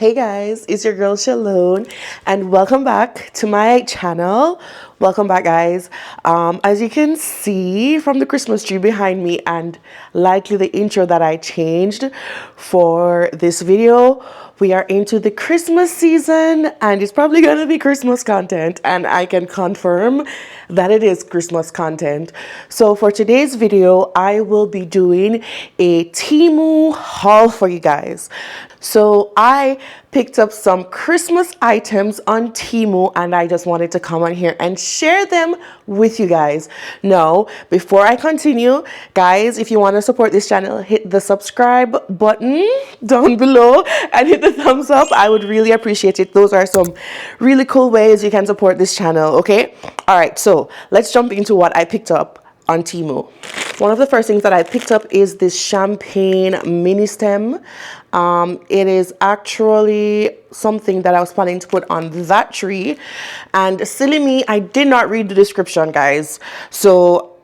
Hey guys, it's your girl Shelone and welcome back to my channel. Welcome back guys. As you can see from the Christmas tree behind me and likely the intro that I changed for this video, we are into the Christmas season and it's probably going to be Christmas content, and I can confirm that it is Christmas content. So for today's video, I will be doing a Temu haul for you guys. So I picked up some Christmas items on Temu and I just wanted to come on here and share them with you guys. Now, before I continue, guys, if you want to support this channel, hit the subscribe button down below and hit the thumbs up. I would really appreciate it. Those are some really cool ways you can support this channel, okay? All right, so let's jump into what I picked up on Temu. One of the first things that I picked up is this champagne mini stem. It is actually something that I was planning to put on that tree, and silly me, I did not read the description, guys. So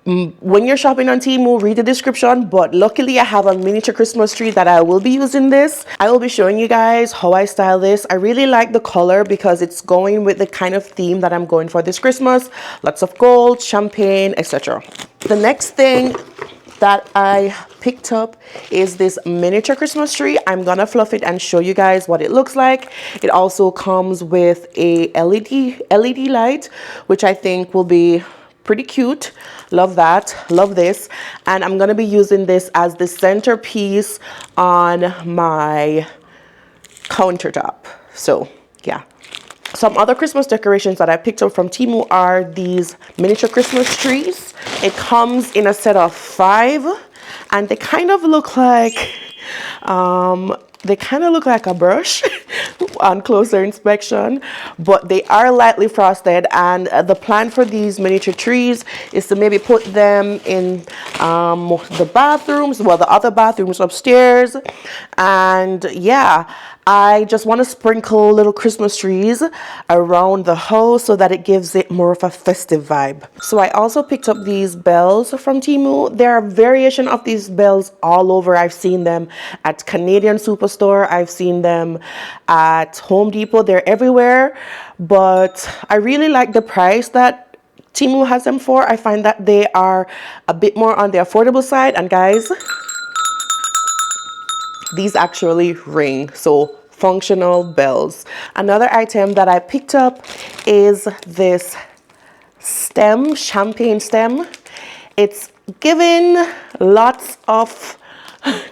when you're shopping on Temu, read the description, but luckily I have a miniature Christmas tree that I will be using this. I will be showing you guys how I style this. I really like the color because it's going with the kind of theme that I'm going for this Christmas. Lots of gold, champagne, etc. The next thing that I picked up is this miniature Christmas tree. I'm gonna fluff it and show you guys what it looks like. It also comes with a LED light, which I think will be pretty cute. Love that, love this. And I'm gonna be using this as the centerpiece on my countertop. So yeah. Some other Christmas decorations that I picked up from Temu are these miniature Christmas trees. It comes in a set of 5 and they kind of look like a brush on closer inspection, but they are lightly frosted, and the plan for these miniature trees is to maybe put them in the bathrooms, well, the other bathrooms upstairs. And yeah, I just want to sprinkle little Christmas trees around the house so that it gives it more of a festive vibe. So I also picked up these bells from Temu. There are variation of these bells all over. I've seen them at Canadian Superstore. I've seen them at Home Depot. They're everywhere. But I really like the price that Temu has them for. I find that they are a bit more on the affordable side. And guys, these actually ring. So functional bells. Another item that I picked up is this stem, champagne stem. It's given lots of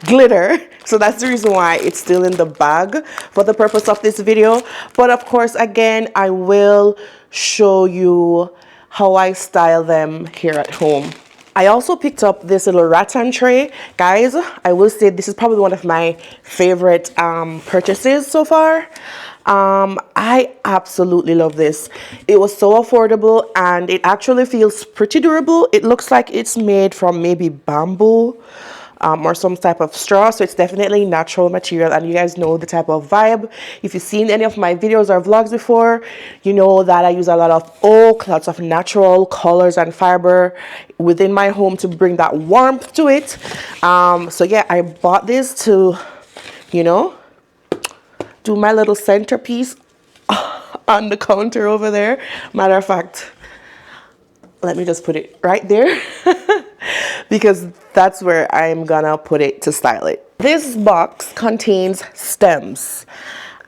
glitter, so that's the reason why it's still in the bag for the purpose of this video. But of course, again, I will show you how I style them here at home. I also picked up this little rattan tray. Guys, I will say this is probably one of my favorite purchases so far. I absolutely love this. It was so affordable and it actually feels pretty durable. It looks like it's made from maybe bamboo or some type of straw, so it's definitely natural material, and you guys know the type of vibe. If you've seen any of my videos or vlogs before, you know that I use a lot of oak, lots of natural colors and fiber within my home to bring that warmth to it. So yeah, I bought this to, you know, do my little centerpiece on the counter over there. Matter of fact, let me just put it right there because that's where I'm gonna put it to style it. This box contains stems.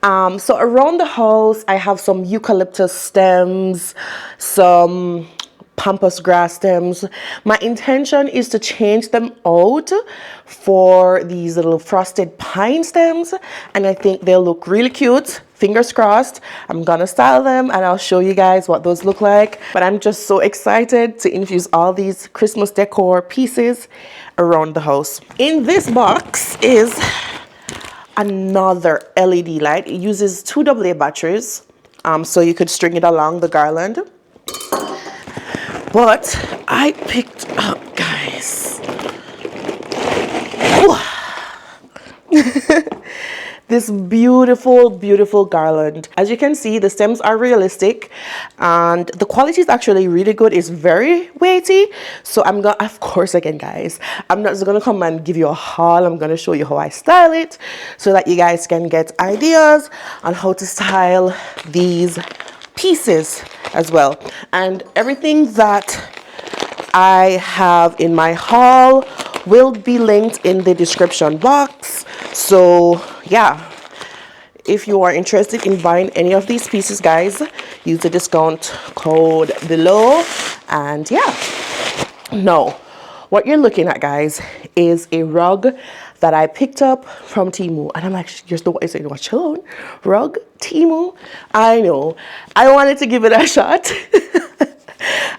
So around the house, I have some eucalyptus stems, some pampas grass stems. My intention is to change them out for these little frosted pine stems, and I think they'll look really cute. Fingers crossed. I'm gonna style them and I'll show you guys what those look like. But I'm just so excited to infuse all these Christmas decor pieces around the house. In this box is another LED light. It uses 2 AA batteries, so you could string it along the garland. But I picked up, guys, this beautiful, beautiful garland. As you can see, the stems are realistic and the quality is actually really good. It's very weighty. So I'm gonna, of course, again guys, I'm not just gonna come and give you a haul. I'm gonna show you how I style it so that you guys can get ideas on how to style these pieces as well. And everything that I have in my haul will be linked in the description box. So yeah, if you are interested in buying any of these pieces, guys, use the discount code below. And yeah, no, what you're looking at, guys, is a rug that I picked up from Temu. And I'm like, just what is it? What, Shelone? Rug? Temu? I know. I wanted to give it a shot.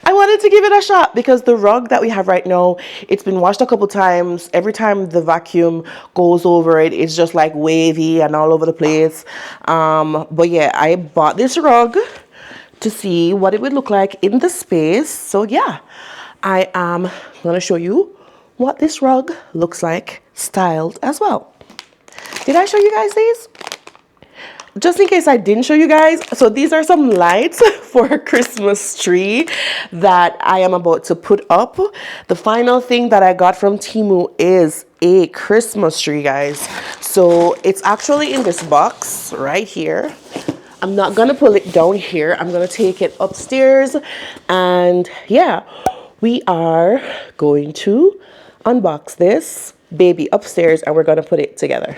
I wanted to give it a shot because the rug that we have right now, it's been washed a couple times. Every time the vacuum goes over it, it's just like wavy and all over the place. But yeah, I bought this rug to see what it would look like in the space. So yeah, I am going to show you what this rug looks like styled as well. Did I show you guys these? Just in case I didn't show you guys, so these are some lights for a Christmas tree that I am about to put up. The final thing that I got from Temu is a Christmas tree, guys. So it's actually in this box right here. I'm not gonna pull it down here. I'm gonna take it upstairs, and yeah, we are going to unbox this baby upstairs and we're gonna put it together.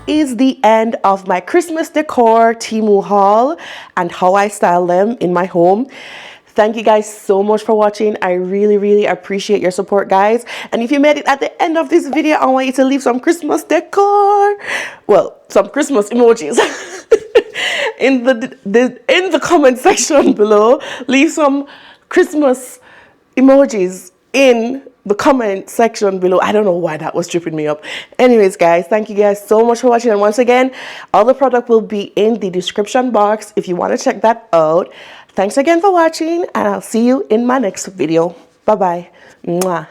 Is the end of my Christmas decor Temu haul and how I style them in my home. Thank you guys so much for watching. I really appreciate your support, guys. And if you made it at the end of this video, I want you to leave some Christmas decor, well, some Christmas emojis in the comment section below. Leave some Christmas emojis in the comment section below. I don't know why that was tripping me up. Anyways, guys, thank you guys so much for watching. And once again, all the product will be in the description box if you want to check that out. Thanks again for watching, and I'll see you in my next video. Bye bye. Mwah.